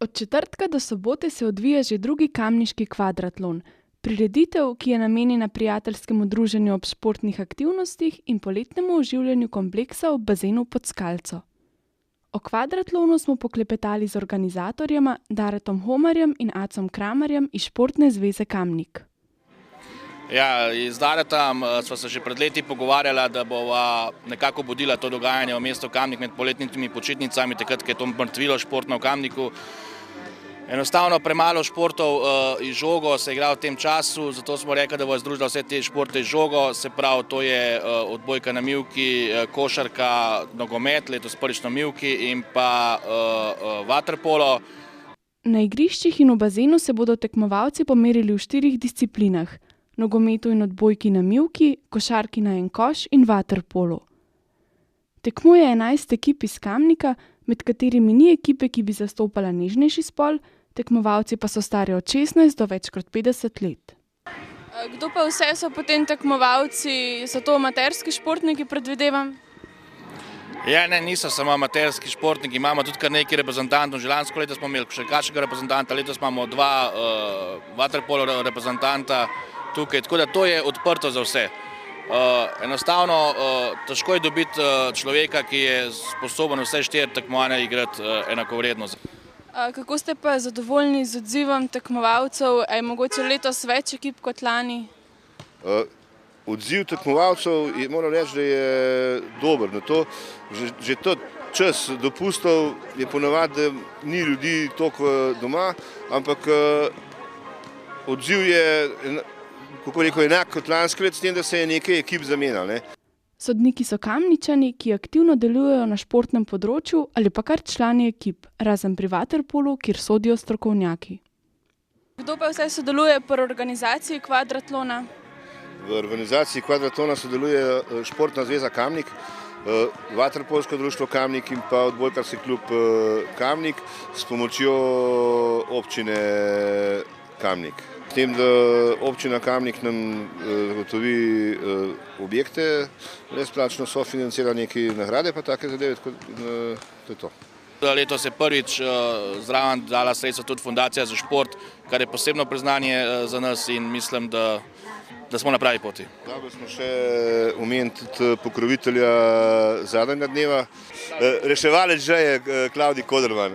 Od četrtka do sobote se odvija že drugi kamniški kvadriatlon, prireditev, ki je namenjena prijateljskemu druženju ob športnih aktivnostih in poletnemu oživljanju kompleksa ob bazenu Pod Skalco. O kvadriatlonu smo poklepetali z organizatorjema Daretom Homarjem in Acom Kramarjem iz Športne zveze Kamnik. Ja, z Daretom sva se že pred leti pogovarjala, da bova nekako budila to dogajanje v mestu Kamnik med poletnimi počitnicami, takrat, ko je to mrtvilo športno v Kamniku. Enostavno premalo športov iz žogo se igra v tem času, zato smo rekli, da bo združila vse te športe iz žogo, se pravi, to je odbojka na mivki, košarka, nogomet, letos prvič na mivki in pa vaterpolo. Na igriščih in v bazenu se bodo tekmovalci pomerili v 4 disciplinah: nogometu in odbojki na mivki, košarki na en koš in vaterpolu. Tekmuje 11 ekip iz Kamnika, med katerimi ni ekipe, ki bi zastopala nežnejši spol, tekmovalci pa so stari od 16 do več kot 50 let. Kdo pa vse so potem tekmovalci? So to amaterski športniki, predvidevam? Ja, ne, niso samo amaterski športniki, imamo tudi kar nekaj reprezentantov. Že lansko leto smo imeli košarkaškega reprezentanta, letos imamo 2 vaterpolo reprezentanta tukaj, tako da to je odprto za vse. Enostavno, težko je dobiti človeka, ki je sposoben vse 4 tekmovanja igrati enakovredno. Kako ste pa zadovoljni z odzivom tekmovalcev? Je mogoče letos več ekip kot lani? Odziv tekmovalcev, moram reči, da je dober. Že to čas dopustov je ponavadi, da ni ljudi toliko doma, ampak odziv je, kako rekel, enak kot lansko leto, s tem, da se je nekaj ekip zamenjalo. Sodniki so Kamničani, ki aktivno delujejo na športnem področju ali pa kar člani ekip, razen pri vaterpolu, kjer sodijo strokovnjaki. Kdo pa vse sodeluje pri organizaciji kvadriatlona? V organizaciji kvadriatlona sodeluje Športna zveza Kamnik, vaterpolsko društvo Kamnik in pa odbojkarski klub Kamnik s pomočjo občine Kamnik. S tem, da občina Kamnik nam zagotovi objekte, brezplačno sofinancira neke nagrade pa take zadeve, tako to je to. Letos je prvič zraven dala sredstva tudi Fundacija za šport, kar je posebno priznanje za nas in mislim, da smo na pravi poti. Dobro smo še omeniti tudi pokrovitelja zadnjega dneva, reševalec že je Klavdij Koderman.